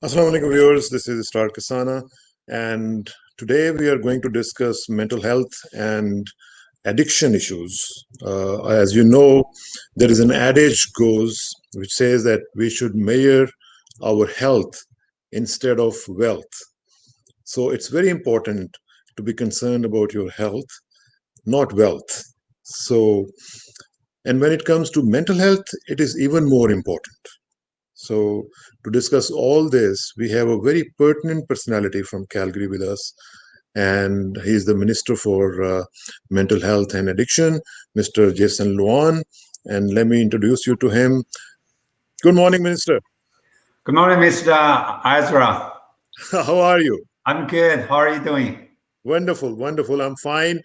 Assalamu alaikum viewers, this is Israr Kasana, and today we are going to discuss mental health and addiction issues. As you know, there is an adage goes which says that we should measure our health instead of wealth. So it's very important to be concerned about your health, not wealth. So, and when it comes to mental health, it is even more important. So, to discuss all this, we have a very pertinent personality from Calgary with us, and he's the Minister for Mental Health and Addiction, Mr. Jason Luan. And let me introduce you to him. Good morning, Minister. Good morning, Mr. Israr. How are you? I'm good. How are you doing? Wonderful, wonderful. I'm fine.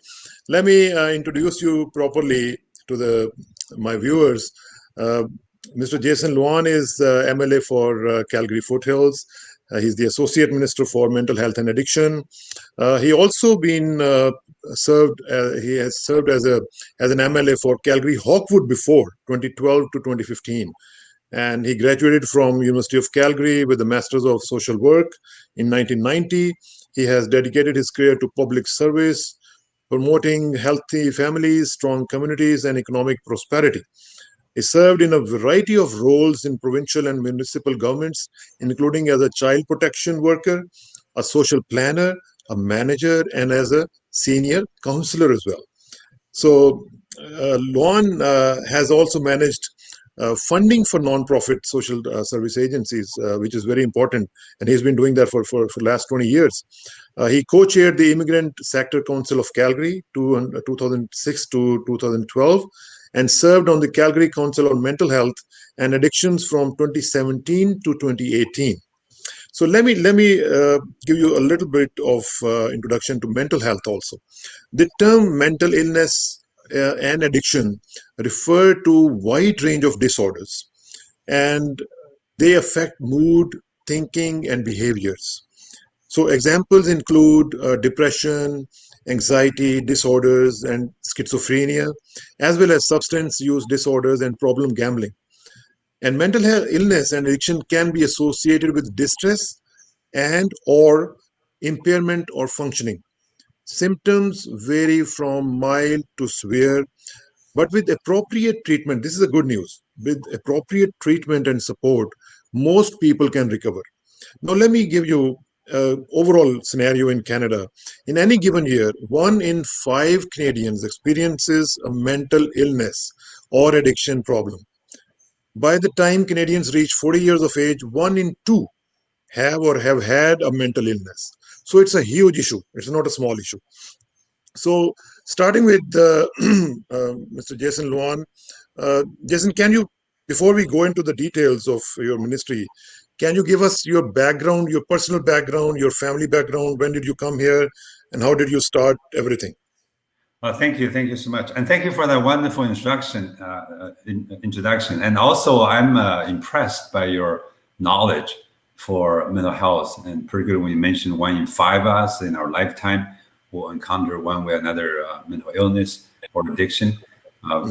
Let me introduce you properly to my viewers. Mr. Jason Luan is MLA for Calgary Foothills. He's the Associate Minister for Mental Health and Addiction. He also been served. He has served as an MLA for Calgary Hawkwood before 2012 to 2015, and he graduated from University of Calgary with a Masters of Social Work in 1990. He has dedicated his career to public service, promoting healthy families, strong communities, and economic prosperity. He served in a variety of roles in provincial and municipal governments, including as a child protection worker, a social planner, a manager, and as a senior counselor as well. So, Luan has also managed funding for non-profit social service agencies, which is very important, and he's been doing that for the last 20 years. He co-chaired the Immigrant Sector Council of Calgary 2006 to 2012, and served on the Calgary Council on Mental Health and Addictions from 2017 to 2018. So let me give you a little bit of introduction to mental health also. The term mental illness and addiction refer to wide range of disorders, and they affect mood, thinking, and behaviors. So examples include depression, anxiety disorders, and schizophrenia, as well as substance use disorders and problem gambling. And mental health illness and addiction can be associated with distress and or impairment or functioning. Symptoms vary from mild to severe, but with appropriate treatment, this is a good news. With appropriate treatment and support, most people can recover. Now, let me give you overall scenario in Canada. In any given year, 1 in 5 Canadians experiences a mental illness or addiction problem. By the time Canadians reach 40 years of age, 1 in 2 have or have had a mental illness. So it's a huge issue. It's not a small issue. So starting with Mr. Jason Luan, Jason, can you, before we go into the details of your ministry, can you give us your background, your personal background, your family background? When did you come here, and how did you start everything? Well, thank you so much, and thank you for that wonderful introduction. And also, I'm impressed by your knowledge for mental health, and particularly when you mentioned 1 in 5 of us in our lifetime will encounter one way or another mental illness or addiction.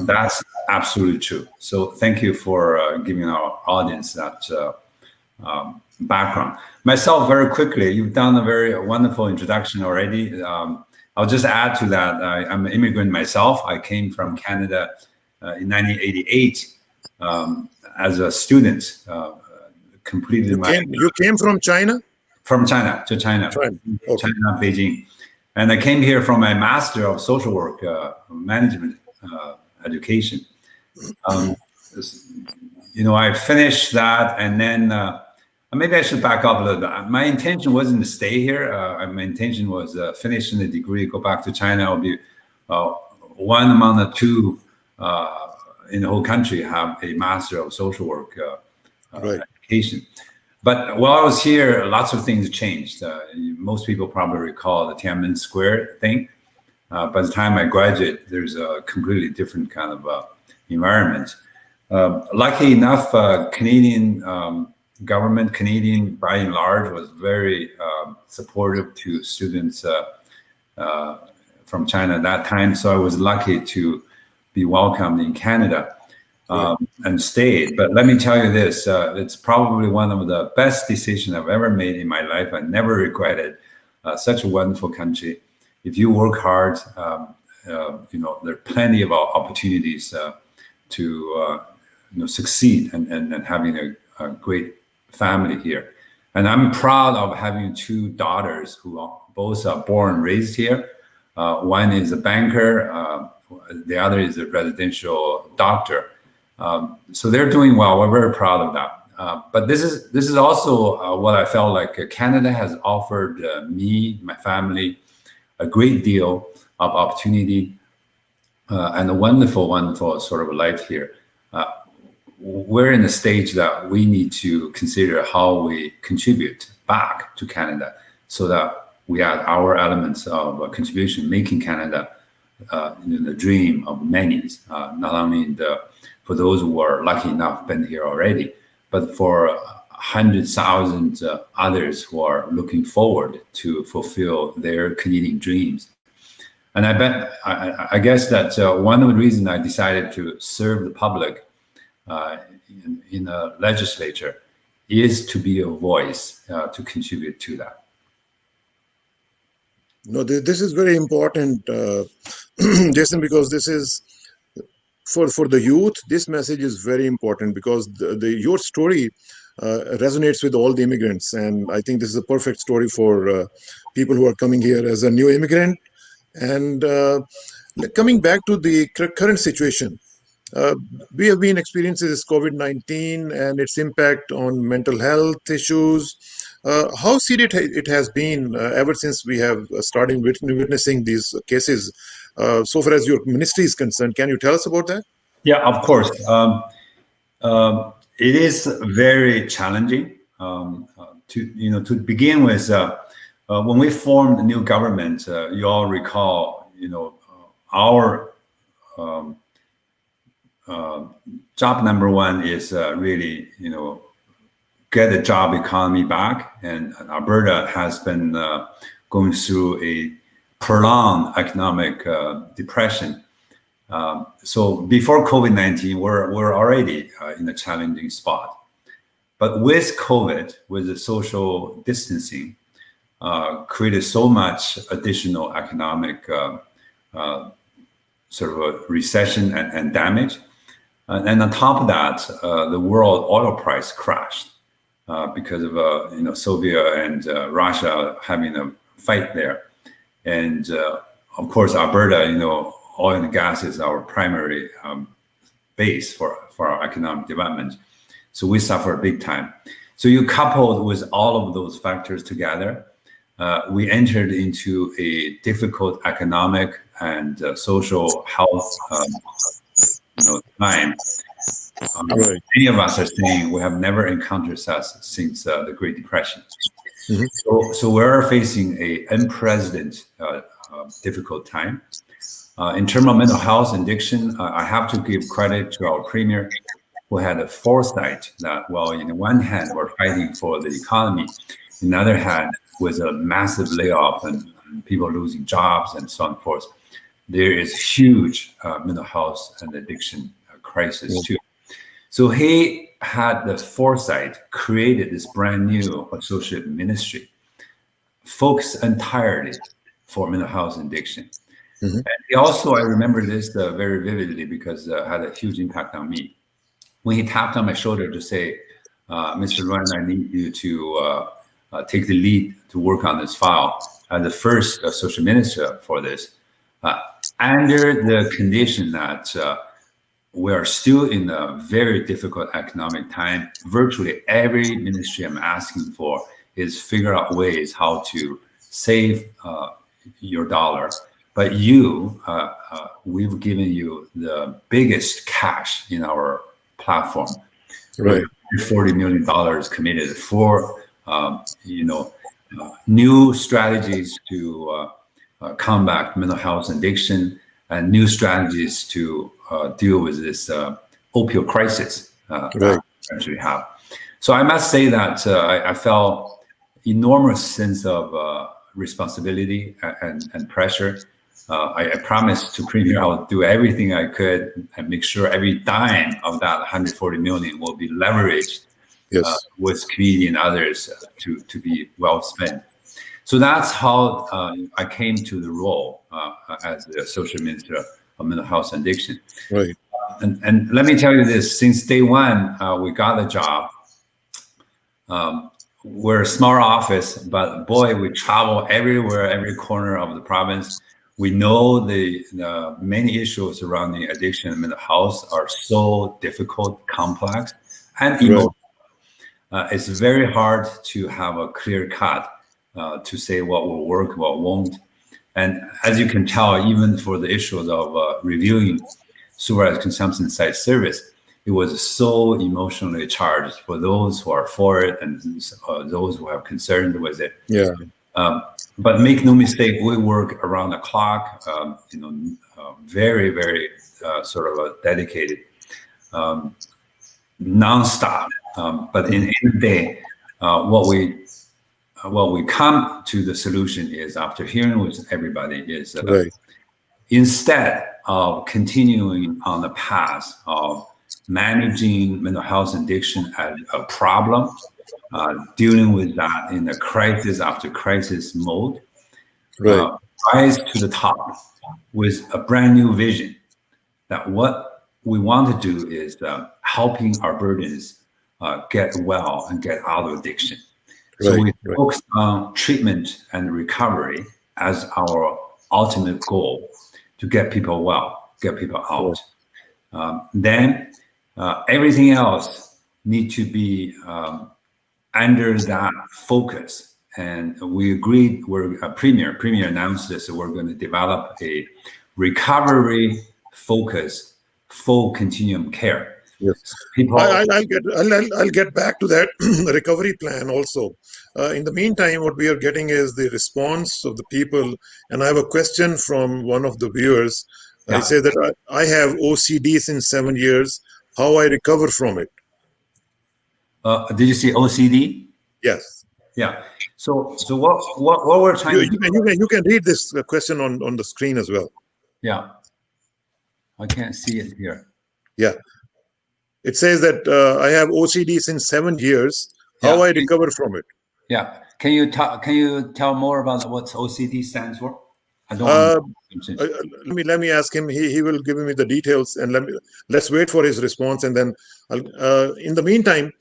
That's absolutely true. So thank you for giving our audience that background. Myself, very quickly, you've done a very wonderful introduction already. I'll just add to that. I'm an immigrant myself. I came from Canada in 1988 as a student. Completed You came from China? From China to China. Okay. China, Beijing. And I came here from my Master of Social Work, Management Education. I finished that, and then maybe I should back up a little bit. My intention wasn't to stay here. My intention was finishing the degree, go back to China. I'll be one among the 2 in the whole country have a Master of Social Work education. But while I was here, lots of things changed. Most people probably recall the Tiananmen Square thing. By the time I graduated, there's a completely different kind of environment. Lucky enough, Canadian government, Canadian by and large, was very supportive to students from China at that time. So I was lucky to be welcomed in Canada. and stayed. But let me tell you this, it's probably one of the best decisions I've ever made in my life. I never regretted such a wonderful country. If you work hard, there are plenty of opportunities to succeed and having a great family here. And I'm proud of having two daughters who are both born and raised here. One is a banker, the other is a residential doctor. So they're doing well. We're very proud of that. But this is also what I felt like Canada has offered me, my family, a great deal of opportunity and a wonderful, wonderful sort of life here. We're in a stage that we need to consider how we contribute back to Canada so that we add our elements of contribution, making Canada the dream of many, not only for those who are lucky enough been here already, but for hundreds, thousands others who are looking forward to fulfill their Canadian dreams. And I guess that one of the reasons I decided to serve the public in the legislature is to be a voice to contribute to that. No, this is very important, Jason, because this is for the youth. This message is very important because your story resonates with all the immigrants, and I think this is a perfect story for people who are coming here as a new immigrant. And coming back to the current situation, we have been experiencing this COVID-19 and its impact on mental health issues. How serious it has been ever since we have started witnessing these cases. So far as your ministry is concerned, can you tell us about that? Yeah, of course. It is very challenging. To begin with, when we formed the new government, you all recall, our job number one is really, get the job economy back. And Alberta has been going through a prolonged economic depression. So before COVID-19, we're already in a challenging spot. But with COVID, with the social distancing, created so much additional economic sort of a recession and damage. And on top of that, the world oil price crashed because of Soviet and Russia having a fight there. And of course, Alberta, oil and gas is our primary base for our economic development. So we suffer big time. So you coupled with all of those factors together, we entered into a difficult economic and social health time. Right. Many of us are saying we have never encountered such since the Great Depression. Mm-hmm. So we're facing an unprecedented difficult time. In terms of mental health and addiction, I have to give credit to our premier, who had a foresight that, well, in one hand, we're fighting for the economy. On the other hand, with a massive layoff and people losing jobs and so on and forth, there is huge mental health and addiction crisis too. So he had the foresight, created this brand new associate ministry, focused entirely for mental health and addiction. Mm-hmm. And he also, I remember this very vividly because it had a huge impact on me. When he tapped on my shoulder to say, Mr. Luan, I need you to take the lead to work on this file as the first social minister for this, under the condition that we are still in a very difficult economic time. Virtually every ministry I'm asking for is figure out ways how to save your dollar. But we've given you the biggest cash in our platform. Right. $40 million committed for, new strategies to combat mental health and addiction, and new strategies to deal with this opioid crisis that we actually have. So I must say that I felt enormous sense of responsibility and pressure I promised to Premier I would do everything I could and make sure every dime of that 140 million will be leveraged Yes. with community and others to be well spent. So that's how I came to the role as the Associate Minister of Mental Health and Addiction. Right. And let me tell you this, since day one, we got the job. We're a small office, but boy, we travel everywhere, every corner of the province. We know the many issues surrounding addiction and mental health are so difficult, complex, and emotional. It's very hard to have a clear cut to say what will work, what won't. And as you can tell, even for the issues of reviewing supervised consumption site service, it was so emotionally charged for those who are for it and those who have concerns with it. Yeah. But make no mistake, we work around the clock, very, very sort of dedicated, nonstop. But in the end of the day, what we come to the solution is, after hearing with everybody, is instead of continuing on the path of managing mental health and addiction as a problem, dealing with that in a crisis after crisis mode, rise to the top with a brand new vision that what we want to do is helping our burdens get well and get out of addiction. So we focus on treatment and recovery as our ultimate goal to get people well, get people out. Then everything else needs to be under that focus. And we agreed, Premier announced this, so we're going to develop a recovery focus, full continuum care. Yes. I'll get back to that recovery plan also. In the meantime, what we are getting is the response of the people. And I have a question from one of the viewers. I say that I have OCD since 7 years. How I recover from it? Did you see OCD? Yes. Yeah. So what we're trying to do. You can read this question on the screen as well. Yeah. I can't see it here. Yeah. It says that I have OCD since 7 years. How I recover from it? Yeah. Can you tell more about what OCD stands for? I don't let me ask him. He will give me the details, and let's wait for his response, and then in the meantime,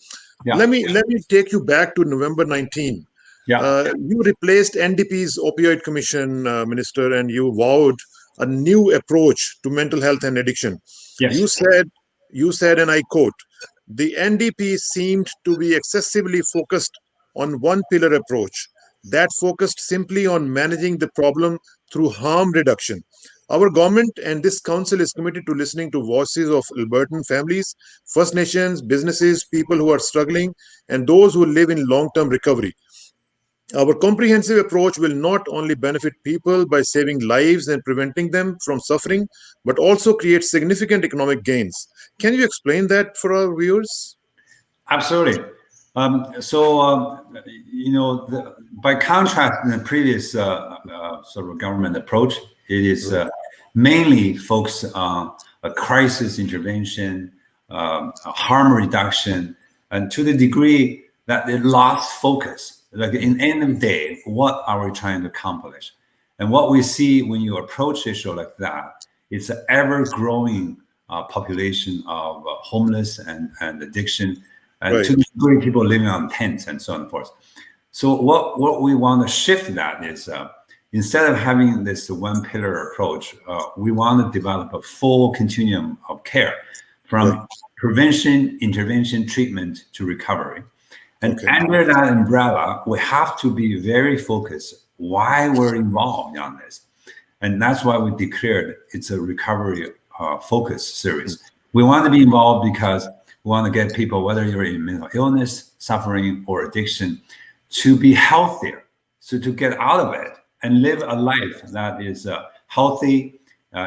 let me take you back to November 19. You replaced NDP's opioid commission, minister, and you vowed a new approach to mental health and addiction. Yes. You said, and I quote, "The NDP seemed to be excessively focused on one pillar approach that focused simply on managing the problem through harm reduction. Our government and this council is committed to listening to voices of Albertan families, First Nations, businesses, people who are struggling, and those who live in long-term recovery. Our comprehensive approach will not only benefit people by saving lives and preventing them from suffering, but also create significant economic gains." Can you explain that for our viewers? Absolutely. By contrast in the previous sort of government approach, it is mainly focused on a crisis intervention, harm reduction, and to the degree that it lost focus. Like in the end of the day, what are we trying to accomplish? And what we see when you approach issue like that, it's an ever-growing population of homeless and addiction, and to the degree people living on tents and so on and forth. So what we want to shift that is instead of having this one pillar approach, we want to develop a full continuum of care from prevention, intervention, treatment to recovery. And under that umbrella, we have to be very focused why we're involved on this. And that's why we declared it's a recovery focus series. We want to be involved because we want to get people, whether you're in mental illness, suffering, or addiction, to be healthier. So to get out of it and live a life that is healthy,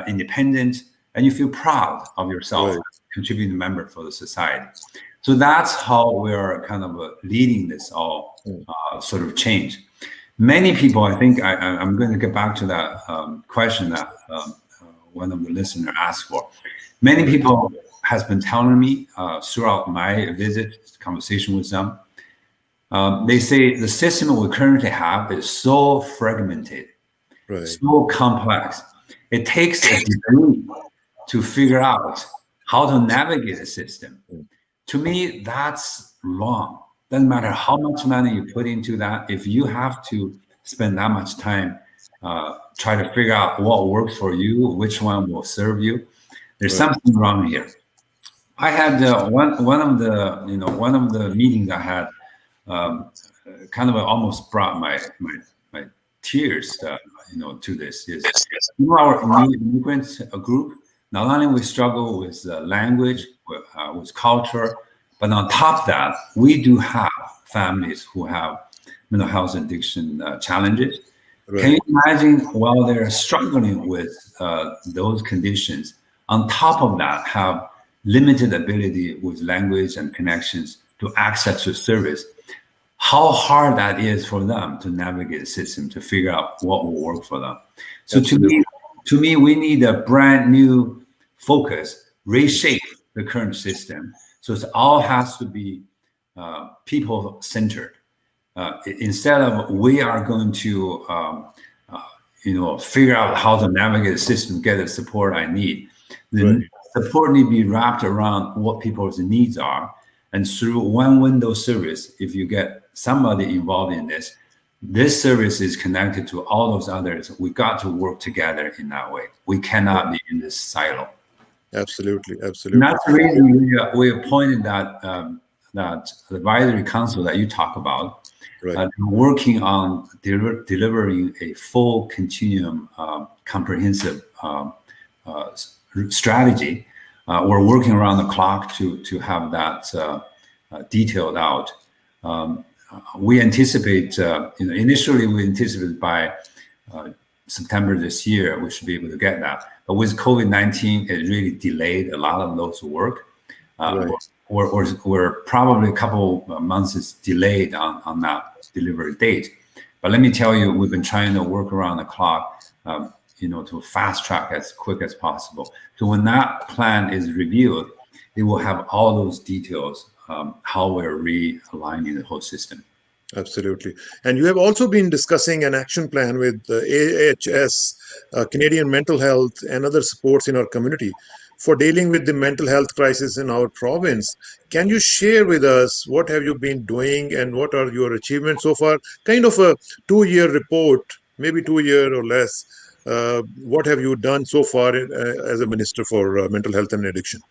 independent, and you feel proud of yourself, contributing member for the society. So that's how we're kind of leading this all sort of change. Many people, I think I'm going to get back to that question that one of the listeners asked for. Many Right. people has been telling me throughout my visit, conversation with them, they say the system we currently have is so fragmented, Right. so complex. It takes a degree to figure out how to navigate the system. Mm. To me, that's wrong. Doesn't matter how much money you put into that. If you have to spend that much time try to figure out what works for you, which one will serve you, there's Right. something wrong here. I had one of the meetings I had kind of almost brought my tears to this is our new immigrant group. Not only we struggle with language, with culture, but on top of that, we do have families who have mental health addiction challenges. Can Right. you imagine while they're struggling with those conditions, on top of that, have limited ability with language and connections to access to service? How hard that is for them to navigate the system to figure out what will work for them. So Absolutely. to me, we need a brand new focus, reshape the current system. So it all has to be people centered. Instead of we are going to figure out how to navigate the system, get the support I need. Right. The support need to be wrapped around what people's needs are. And through one window service, if you get somebody involved in this, this service is connected to all those others. We got to work together in that way. We cannot be in this silo. Absolutely. And Absolutely. that's the reason we appointed that advisory council that you talk about, Right. working on delivering a full continuum, comprehensive strategy. We're working around the clock to have that detailed out. We anticipate, initially we anticipate by September this year, we should be able to get that. But with COVID-19, it really delayed a lot of those work. Right. We're probably a couple of months is delayed on that delivery date. But let me tell you, we've been trying to work around the clock, to fast track as quick as possible. So when that plan is reviewed, it will have all those details, how we're realigning the whole system. Absolutely. And you have also been discussing an action plan with AHS, Canadian Mental Health, and other supports in our community for dealing with the mental health crisis in our province. Can you share with us what have you been doing and what are your achievements so far? Kind of a 2-year report, maybe 2 year or less. What have you done so far as a minister for mental health and addiction?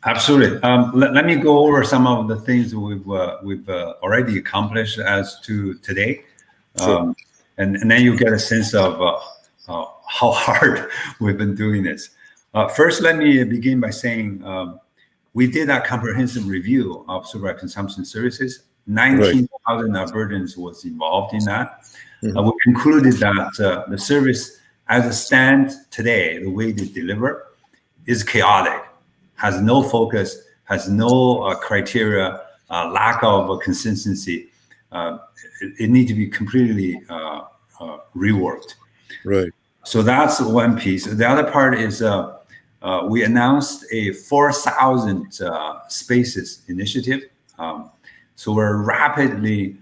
Absolutely. Let me go over some of the things we've already accomplished as to today, Sure. and then you get a sense of how hard we've been doing this. First, let me begin by saying we did a comprehensive review of supervised consumption services. Right. 19,000 Albertans was involved in that. Mhm. We concluded that the service, as it stands today, the way they deliver, is chaotic. Has no focus, has no criteria, lack of consistency. It needs to be completely reworked. Right. So that's one piece. The other part is we announced a 4,000 spaces initiative. So we're rapidly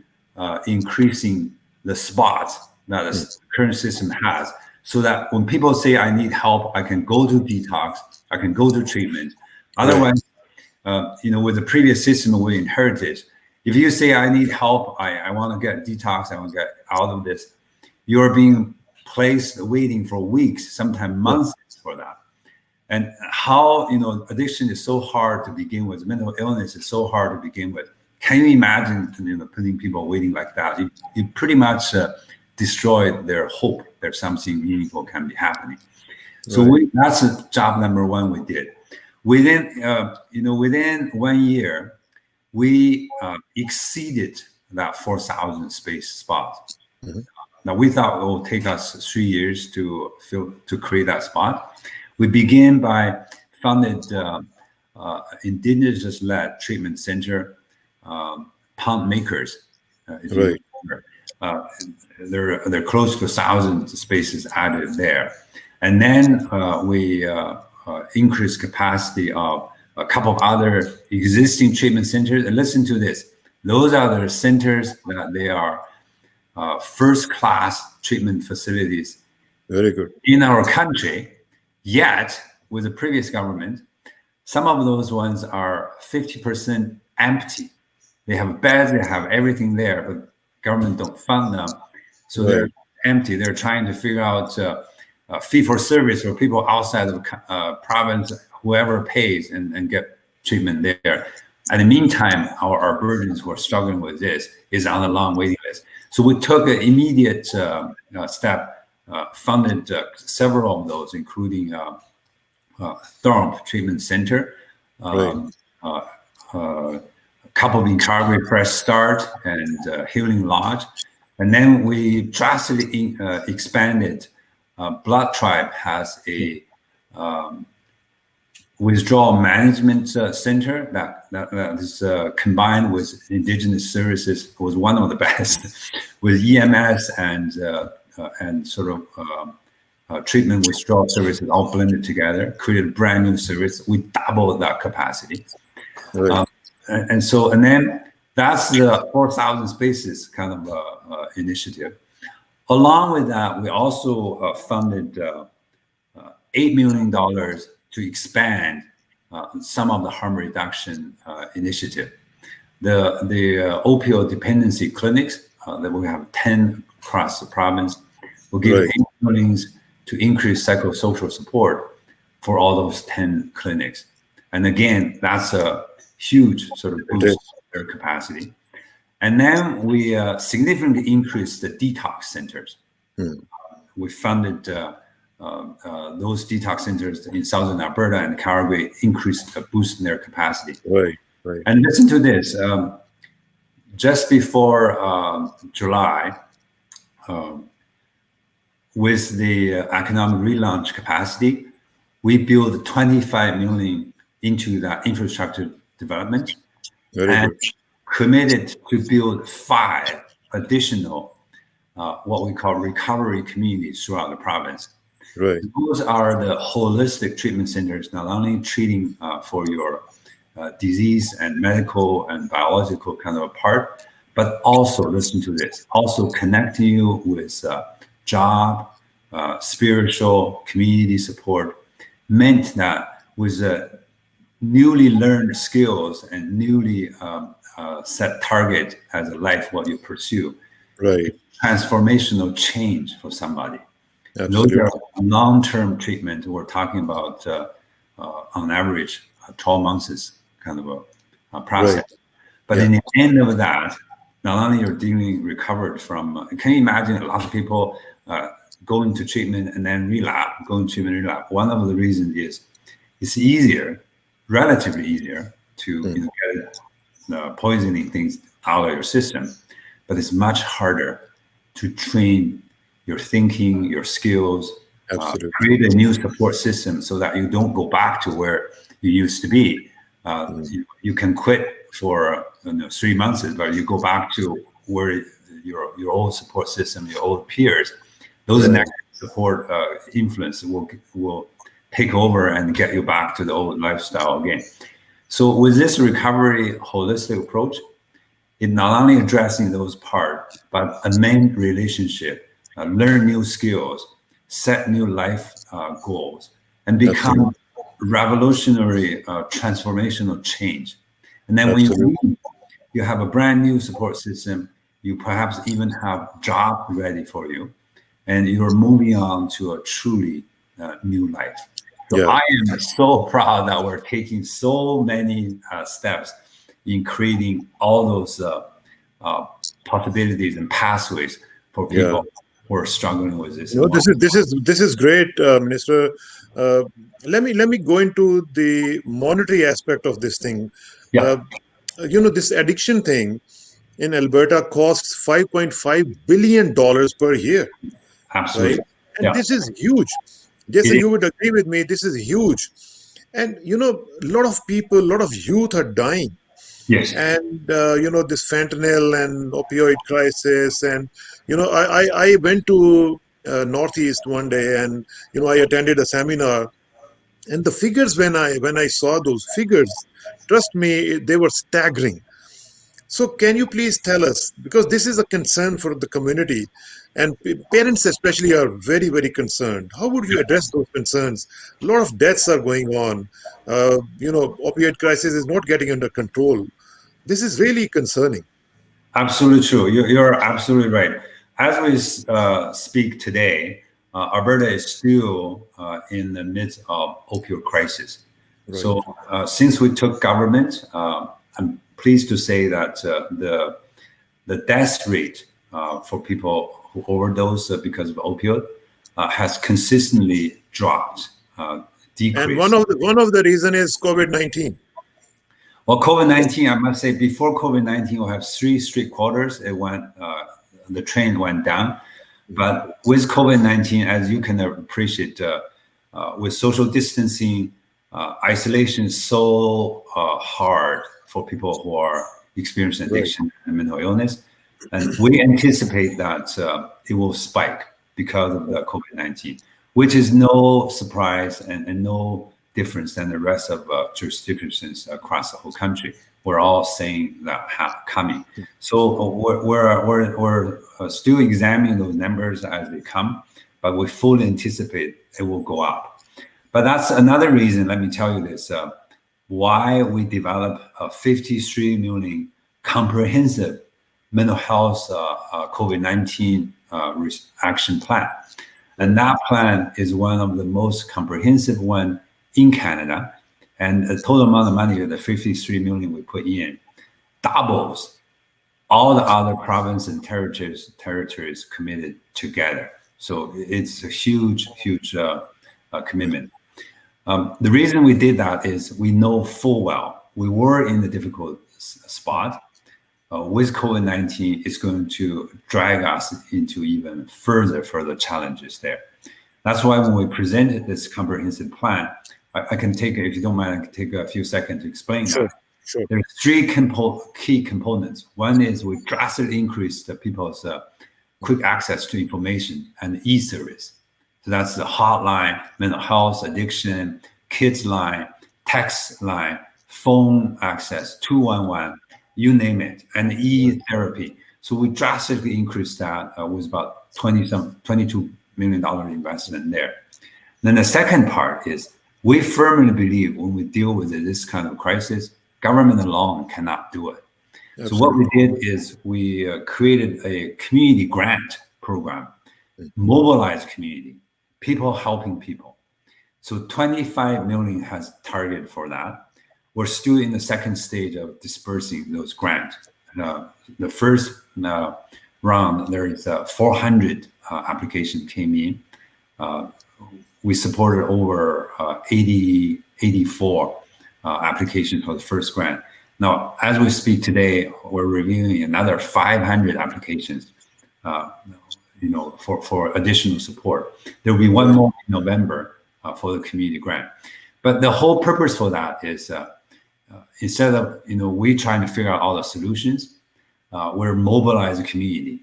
increasing the spots that the current system has, so that when people say I need help, I can go to detox, I can go to treatment. Otherwise, with the previous system we inherited, if you say I need help, I want to get detox, I want to get out of this, you're being placed waiting for weeks, sometimes months for that. And how addiction is so hard to begin with, mental illness is so hard to begin with. Can you imagine putting people waiting like that? You pretty much destroyed their hope that something meaningful can be happening. So Right. that's job number one we did. Within 1 year, we exceeded that 4,000 space spots. Mhm. Now we thought it will take us 3 years to create that spot. We began by funded indigenous-led treatment center, Pound Makers. If you Right. remember. they're close to 1,000 spaces added there. And then we increase capacity of a couple of other existing treatment centers. And listen to this. Those are the centers that they are first-class treatment facilities. Very good. In our country. Yet, with the previous government, some of those ones are 50% empty. They have beds, they have everything there, but government don't fund them. So they're empty. They're trying to figure out fee for service for people outside of province, whoever pays and get treatment there. In the meantime, our Albertans who are struggling with this is on a long waiting list. So we took an immediate step, funded several of those, including Thorpe Treatment Center, a couple in Calgary, Fresh Start, and Healing Lodge. And then we drastically expanded. Blood Tribe has a withdrawal management center that is combined with Indigenous services. It was one of the best with EMS and sort of treatment withdrawal services all blended together, created a brand new service. We doubled that capacity. And then that's the 4,000 spaces kind of initiative. Along with that, we also funded $8 million to expand some of the harm reduction initiative. The opioid dependency clinics that we have 10 across the province will give $8 million to increase psychosocial support for all those 10 clinics. And again, that's a huge sort of boost to their capacity. And then we significantly increased the detox centers. We funded those detox centers in southern Alberta and Calgary, increased, boosting their capacity. And listen to this. Just before July, with the economic relaunch capacity, we built 25 million into that infrastructure development and committed to build 5 additional what we call recovery communities throughout the province. Those are the holistic treatment centers, not only treating for your disease and medical and biological kind of a part, but also, listen to this, also connecting you with job, spiritual, community support, meant that with newly learned skills and newly set target as a life what you pursue, transformational change for somebody. Those are long-term treatment. We're talking about on average 12 months is kind of a process. But in the end of that, not only you're dealing recovered from, can you imagine a lot of people going to treatment and then relapse, going to treatment and relapse. One of the reasons is it's easier, relatively easier to get poisoning things out of your system, but it's much harder to train your thinking, your skills, create a new support system so that you don't go back to where you used to be. You can quit for 3 months, but you go back to where your old support system, your old peers, those negative support influence will take over and get you back to the old lifestyle again. So with this recovery holistic approach, it not only addressing those parts, but amend relationship, learn new skills, set new life goals, and become revolutionary transformational change. And then when you have a brand new support system, you perhaps even have job ready for you, and you're moving on to a truly new life. So I am so proud that we're taking so many steps in creating all those possibilities and pathways for people who are struggling with this. This is great, Minister. Let me go into the monetary aspect of this thing. This addiction thing in Alberta costs $5.5 billion per year. Absolutely. And this is huge. Jason, you would agree with me, this is huge. And a lot of people, a lot of youth are dying. Yes. And this fentanyl and opioid crisis. And I went to Northeast one day, and I attended a seminar, and the figures, when I saw those figures, trust me, they were staggering. So can you please tell us, because this is a concern for the community, and parents especially are very, very concerned. How would you address those concerns? A lot of deaths are going on. Opioid crisis is not getting under control. This is really concerning. Absolutely true. You're absolutely right. As we speak today, Alberta is still in the midst of opioid crisis. Right. So since we took government, I'm pleased to say that the death rate for people who overdose because of opioid has consistently dropped, decreased. And one of the reason is COVID-19. Well, COVID-19, I must say, before COVID-19, we have 3 straight quarters. The trend went down. But with COVID-19, as you can appreciate, with social distancing, isolation is so hard for people who are experiencing addiction and mental illness. And we anticipate that it will spike because of the COVID-19, which is no surprise and no difference than the rest of jurisdictions across the whole country. We're all seeing that coming. So we're still examining those numbers as they come, but we fully anticipate it will go up. But that's another reason, let me tell you this, why we developed a 53 million comprehensive mental health COVID-19 action plan. And that plan is one of the most comprehensive one in Canada, and the total amount of money, the 53 million we put in, doubles all the other provinces and territories committed together. So it's a huge commitment. The reason we did that is we know full well we were in a difficult spot. With COVID-19, it's going to drag us into even further challenges there. That's why when we presented this comprehensive plan, I can take, if you don't mind, I can take a few seconds to explain that. Sure. There are 3 key components. One is we drastically increased the people's quick access to information and e-service. So that's the hotline, mental health, addiction, kids line, text line, phone access, 211, you name it, and e-therapy. So we drastically increased that with about $22 million investment there. Then the second part is we firmly believe when we deal with this kind of crisis, government alone cannot do it. Absolutely. So what we did is we created a community grant program, mobilized community, people helping people. So 25 million has targeted for that. We're still in the second stage of dispersing those grants. The first round, there is 400 applications came in. We supported over 84 applications for the first grant. Now, as we speak today, we're reviewing another 500 applications, for additional support. There will be one more in November for the community grant. But the whole purpose for that is instead of we trying to figure out all the solutions, we're mobilizing the community.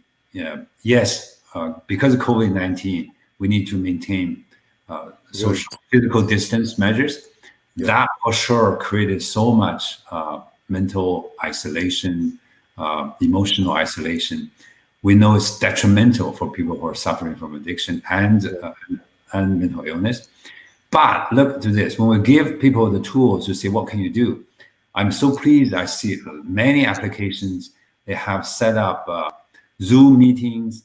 Yes, because of COVID-19, we need to maintain social physical distance measures. That for sure created so much mental isolation, emotional isolation. We know it's detrimental for people who are suffering from addiction and mental illness. But look to this, when we give people the tools to say, what can you do? I'm so pleased I see many applications, they have set up Zoom meetings,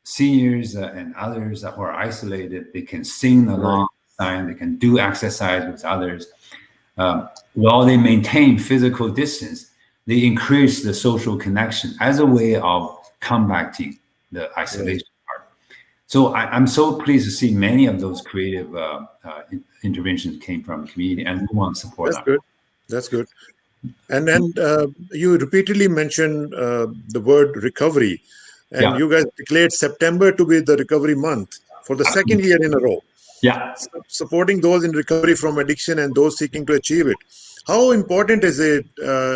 seniors and others who are isolated, they can sing along, they can do exercise with others. While they maintain physical distance, they increase the social connection as a way of combating the isolation part. So I'm so pleased to see many of those creative interventions came from the community, and we want to support them. That's good. And then you repeatedly mentioned the word recovery, and you guys declared September to be the recovery month for the second year in a row. Yeah. Supporting those in recovery from addiction and those seeking to achieve it. How important is it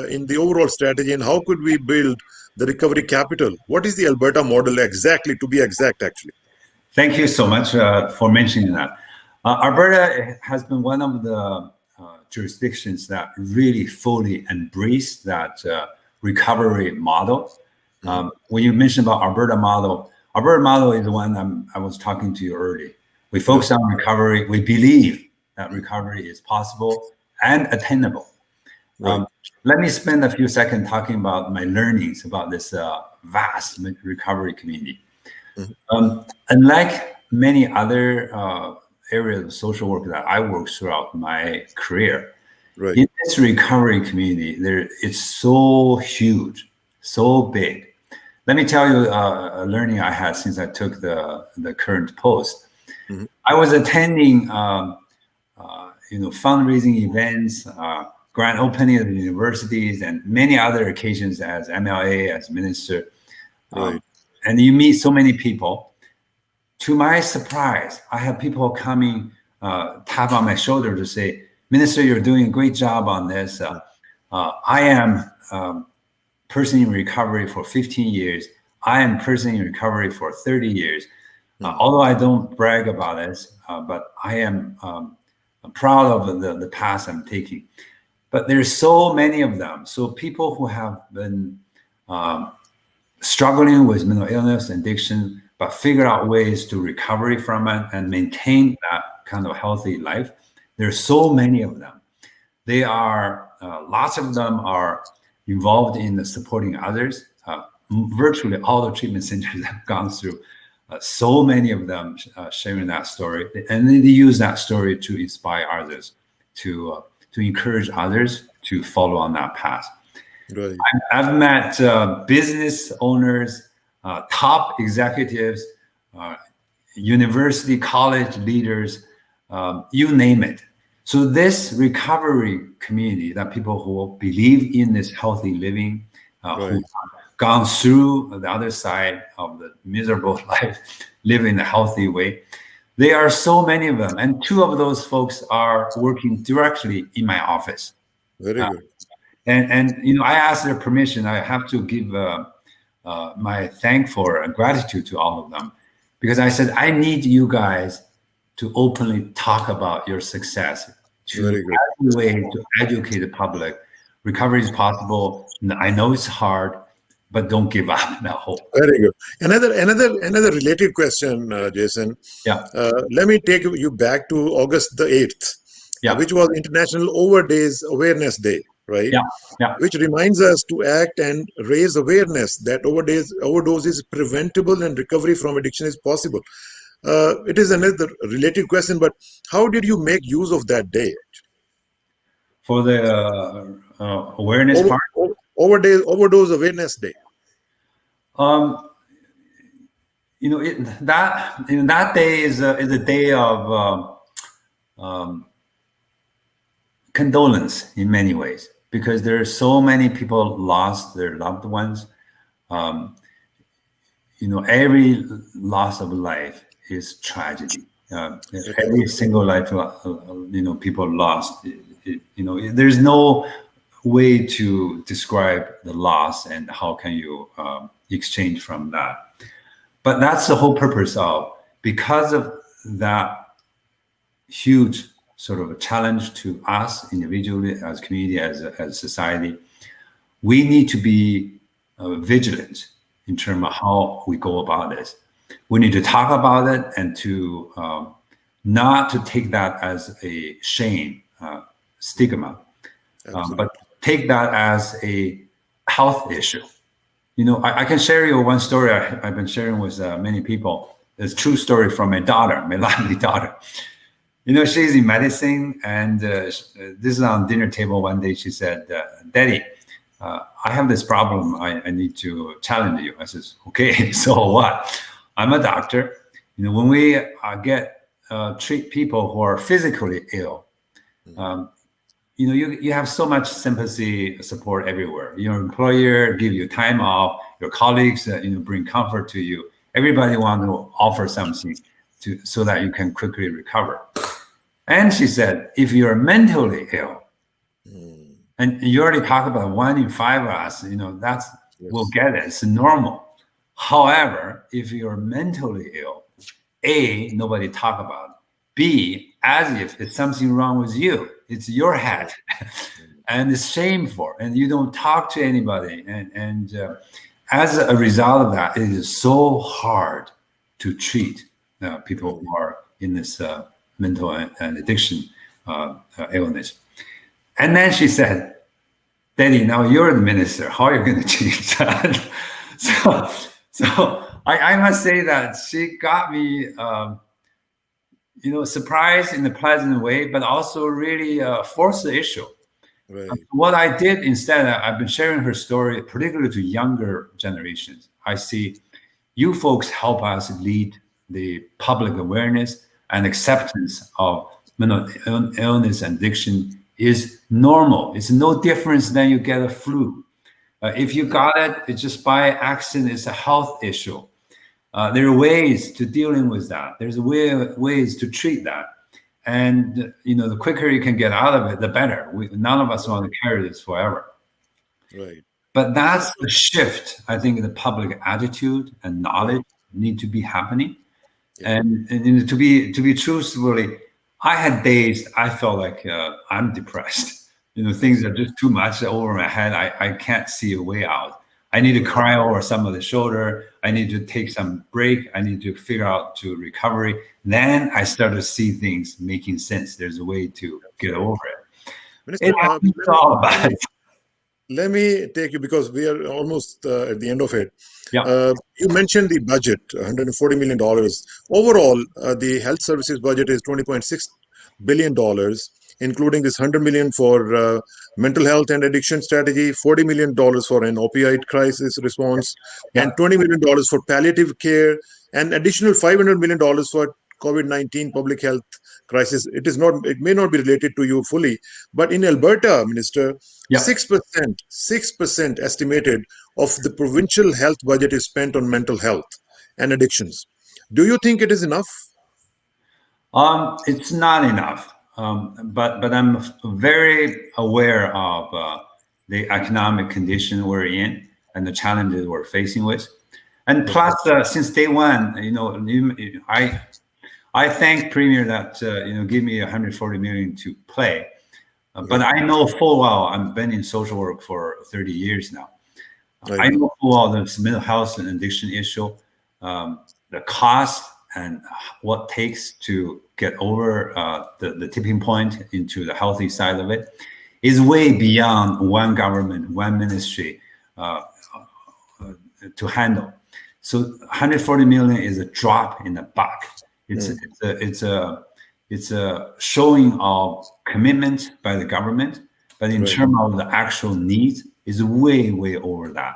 in the overall strategy, and how could we build the recovery capital? What is the Alberta model exactly, to be exact, actually? Thank you so much for mentioning that. Alberta has been one of the jurisdictions that really fully embrace that recovery model. When you mentioned about Alberta model is the one I was talking to you earlier. We focus on recovery. We believe that recovery is possible and attainable. Right. Let me spend a few seconds talking about my learnings about this vast recovery community. Unlike many other areas of social work that I worked throughout my career, Right. in this recovery community, it's so huge, so big. Let me tell you a learning I had since I took the current post. I was attending, fundraising events, grand opening of the universities, and many other occasions as MLA, as minister. Right. And you meet so many people. To my surprise, I have people coming, tap on my shoulder to say, Minister, you're doing a great job on this. I am person in recovery for 15 years. I am person in recovery for 30 years. Although I don't brag about this, but I am proud of the path I'm taking. But there's so many of them. So people who have been struggling with mental illness and addiction, but figure out ways to recover from it and maintain that kind of healthy life. There's so many of them. They are, lots of them are involved in supporting others. Virtually all the treatment centers have gone through, so many of them sharing that story. And they use that story to inspire others, to encourage others to follow on that path. Right. I've met business owners, top executives, university, college leaders, you name it. So this recovery community, that people who believe in this healthy living, who have gone through the other side of the miserable life, live in a healthy way, there are so many of them. And two of those folks are working directly in my office. Very good. And I asked their permission. I have to give my thankful and gratitude to all of them, because I said, I need you guys to openly talk about your success, to educate the public. Recovery is possible. I know it's hard, but don't give up. No hope. Very good. Another related question, Jason. Yeah. Let me take you back to August the 8th, which was International Overdose Awareness Day, right? Yeah. Which reminds us to act and raise awareness that overdose is preventable and recovery from addiction is possible. It is another related question, but how did you make use of that day? For the awareness part? Overdose Awareness Day. That day is a day of condolence in many ways, because there are so many people lost their loved ones. Every loss of life is tragedy. Every single life, people lost. There's no way to describe the loss and how can you exchange from that. But that's the whole purpose of, because of that huge sort of a challenge to us individually, as community, as society, we need to be vigilant in terms of how we go about this. We need to talk about it and to not to take that as a shame, stigma, but take that as a health issue. I can share you one story I've been sharing with many people. It's a true story from my daughter, my lovely daughter. She's in medicine, and this is on dinner table one day. She said, Daddy, I have this problem. I need to challenge you. I says, okay, so what? I'm a doctor. When we treat people who are physically ill, you have so much sympathy, support everywhere. Your employer give you time off. Your colleagues, bring comfort to you. Everybody want to offer something so that you can quickly recover. And she said, if you're mentally ill, And you already talked about 1 in 5 of us, we'll get it. It's normal. However, if you're mentally ill, A, nobody talk about it. B, as if it's something wrong with you. It's your head. And it's shameful. And you don't talk to anybody. And as a result of that, it is so hard to treat people who are in this mental and addiction illness. And then she said, Daddy, now you're the minister. How are you going to change that? So I must say that she got me, surprised in a pleasant way, but also really forced the issue. Right. What I did instead, I've been sharing her story, particularly to younger generations. I see you folks help us lead the public awareness and acceptance of mental illness and addiction is normal. It's no difference than you get a flu. If you got it, it's just by accident. It's a health issue. There are ways to dealing with that. There's ways to treat that. And, the quicker you can get out of it, the better. None of us want to carry this forever. Right. But that's the shift, I think, in the public attitude and knowledge need to be happening. Yeah. And to be truthfully, I had days I felt like I'm depressed. Things are just too much over my head. I can't see a way out. I need to cry over somebody's shoulder. I need to take some break. I need to figure out to recovery. Then I start to see things making sense. There's a way to get over it. Minister, it's all about it. Let me take you, because we are almost at the end of it. Yeah. You mentioned the budget, $140 million. Overall, the health services budget is $20.6 billion, including this $100 million for mental health and addiction strategy, $40 million for an opioid crisis response, and $20 million for palliative care, and additional $500 million for COVID-19 public health crisis. It may not be related to you fully, but in Alberta, Minister, 6% estimated of the provincial health budget is spent on mental health and addictions. Do you think it is enough? It's not enough. But I'm very aware of the economic condition we're in and the challenges we're facing with. And plus, since day one, I thank Premier that give me $140 million to play. But I know full well, I've been in social work for 30 years now. I know full well this mental health and addiction issue, the cost and what it takes to get over the tipping point into the healthy side of it is way beyond one government, one ministry to handle. So 140 million is a drop in the bucket. It's a showing of commitment by the government, but in terms of the actual needs, is way over that.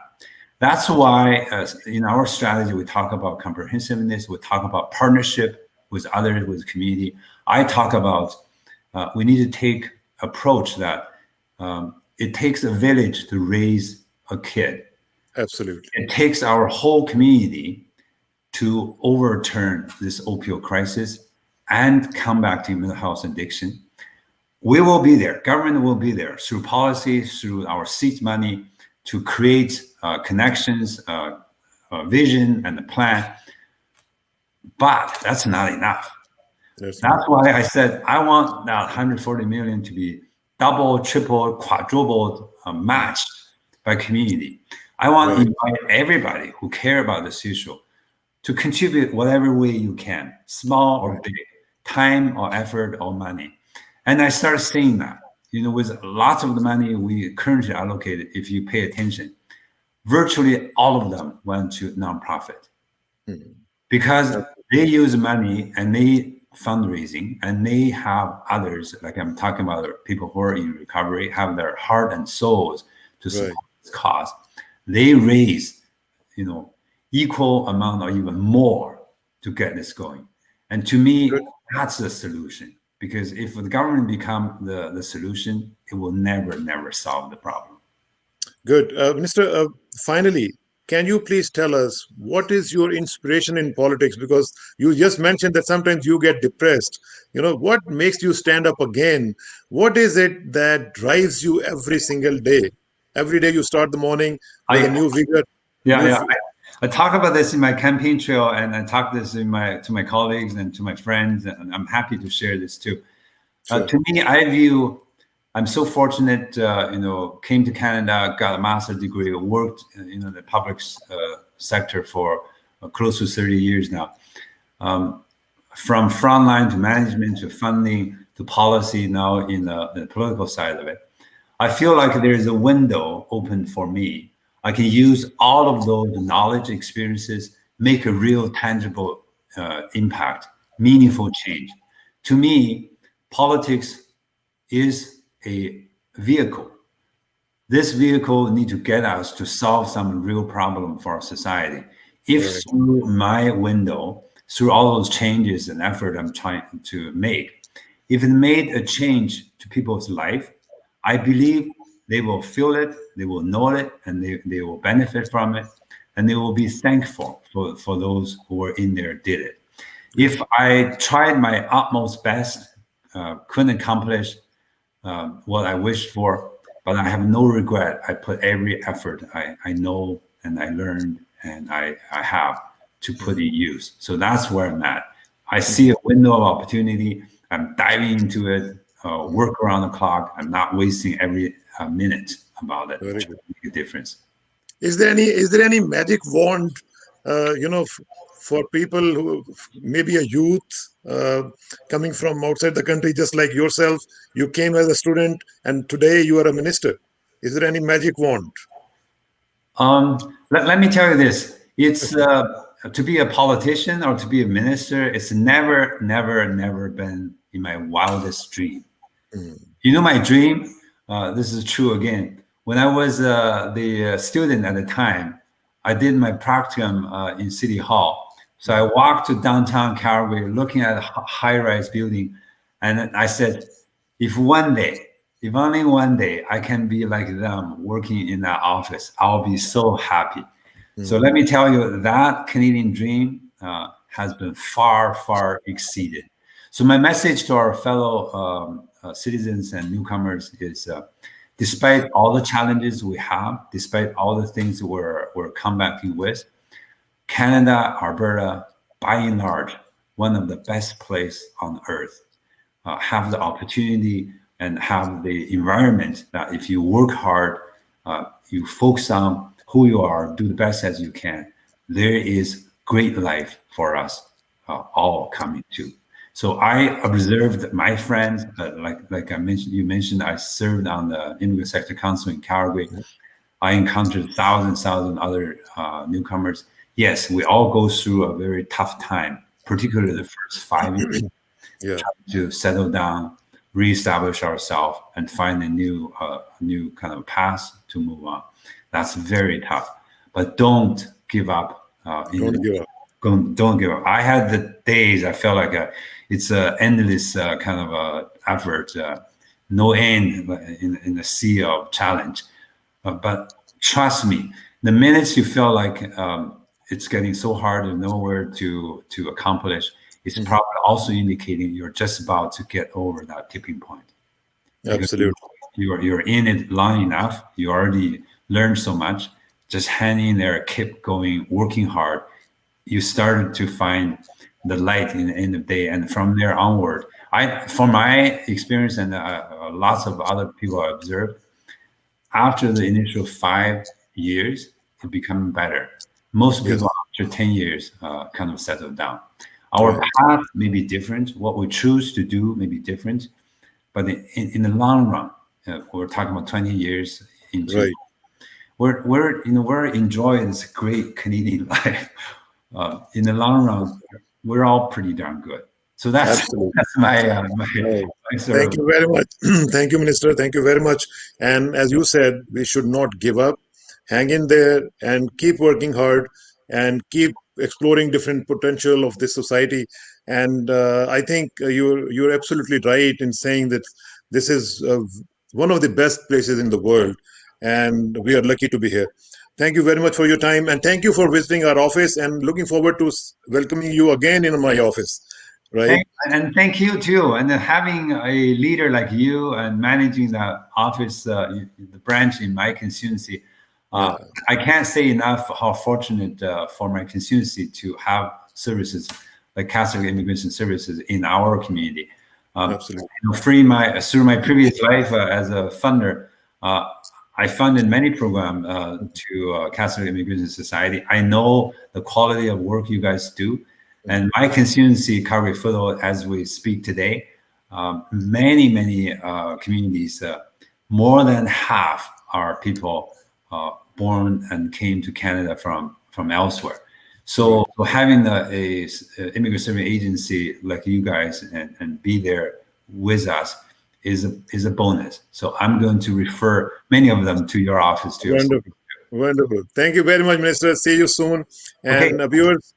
That's why in our strategy, we talk about comprehensiveness, we talk about partnership with others, with the community. I talk about we need to take approach that it takes a village to raise a kid. Absolutely. It takes our whole community to overturn this opioid crisis and come back to mental health addiction. We will be there. Government will be there through policy, through our seed money to create connections, vision, and the plan. But that's not enough. That's why I said I want that 140 million to be double, triple, quadrupled, matched by community. I want to invite everybody who care about this issue to contribute whatever way you can, small or big, time or effort or money. And I started seeing that, with lots of the money we currently allocated, if you pay attention, virtually all of them went to nonprofit because they use money and they fundraising and they have others, like I'm talking about people who are in recovery, have their heart and souls to support this cause. They raise, equal amount or even more to get this going. And to me, that's the solution. Because if the government become the solution, it will never solve the problem. Good. Minister, finally, can you please tell us what is your inspiration in politics? Because you just mentioned that sometimes you get depressed. What makes you stand up again? What is it that drives you every single day? Every day you start the morning with a I new vigor. Yeah, New, yeah. I talk about this in my campaign trail, and I talk this to my colleagues and to my friends, and I'm happy to share this too. sure. To me, I view I'm so fortunate. Came to Canada, got a master's degree, worked in the public sector for close to 30 years now. From frontline to management to funding to policy, now in the political side of it. I feel like there's a window open for me. I can use all of those knowledge, experiences, make a real tangible impact, meaningful change. To me, politics is a vehicle. This vehicle need to get us to solve some real problem for our society. If Right. through my window, through all those changes and effort I'm trying to make, if it made a change to people's life, I believe they will feel it, they will know it, and they will benefit from it, and they will be thankful for those who were in there did it. If I tried my utmost best, couldn't accomplish what I wished for, but I have no regret. I put every effort I know and I learned and I have to put in use. So that's where I'm at. I see a window of opportunity. I'm diving into it, work around the clock. I'm not wasting every minute about it Very to good. make a difference. Is there any magic wand, for people who maybe a youth coming from outside the country, just like yourself? You came as a student, and today you are a minister. Is there any magic wand? Let me tell you this. It's to be a politician or to be a minister, it's never, never, never been in my wildest dream. Mm. You know, my dream, this is true again. When I was the student at the time, I did my practicum in City Hall. So I walked to downtown Calgary looking at a high rise building. And I said, if one day, if only one day I can be like them working in that office, I'll be so happy. So let Mm. me tell you, that Canadian dream has been far, far exceeded. So my message to our fellow citizens and newcomers is, despite all the challenges we have, despite all the things we're combating with, Canada, Alberta, by and large, one of the best place on earth, have the opportunity and have the environment that if you work hard, you focus on who you are, do the best as you can, there is great life for us all coming to. So I observed my friends, like I mentioned, you mentioned I served on the Immigrant Sector Council in Calgary. I encountered thousands other newcomers. Yes, we all go through a very tough time, particularly the first 5 years, Yeah. to settle down, reestablish ourselves, and find a new kind of path to move on. That's very tough, but don't give up. Don't give up. Don't give up. I had the days I felt like it's an endless kind of effort, no end in the sea of challenge. But trust me, the minutes you feel like it's getting so hard and nowhere to accomplish, it's Mhm. probably also indicating you're just about to get over that tipping point, because Absolutely. you're in it long enough. You already learned so much. Just hang in there, keep going, working hard. You started to find the light in the end of the day, and from there onward, from my experience and lots of other people I observed, after the initial 5 years, it become better. Most Yes. people after 10 years kind of settle down. Our Right. path may be different. What we choose to do may be different, but in the long run, we're talking about 20 years into, Right. we're enjoying this great Canadian life. In the long run, we're all pretty darn good. So that's Absolutely. that's my Right. my sort Thank of. you very much. Thank you, Minister. Thank you very much. And as you said, we should not give up. Hang in there and keep working hard and keep exploring different potential of this society. And I think you're absolutely right in saying that this is one of the best places in the world, and we are lucky to be here. Thank you very much for your time, and thank you for visiting our office. And looking forward to welcoming you again in my office. Right. Thank you too. And having a leader like you and managing the office, the branch in my constituency, I can't say enough how fortunate for my constituency to have services like Catholic Immigration Services in our community. Absolutely. Through my previous life as a funder, I funded many programs to Catholic Immigration Society. I know the quality of work you guys do. And my constituency, Calgary Foothill, as we speak today, many communities, more than half are people born and came to Canada from elsewhere. So having a immigrant service agency like you guys and be there with us is a bonus. So I'm going to refer many of them to your office too. Wonderful. Thank you very much, Minister. See you soon. And viewers,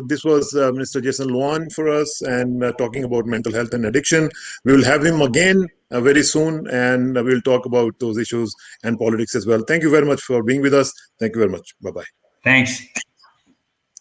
this was Mr. Jason Luan for us, and talking about mental health and addiction. We will have him again very soon, and we'll talk about those issues and politics as well. Thank you very much for being with us. Thank you very much. Bye-bye. Thanks.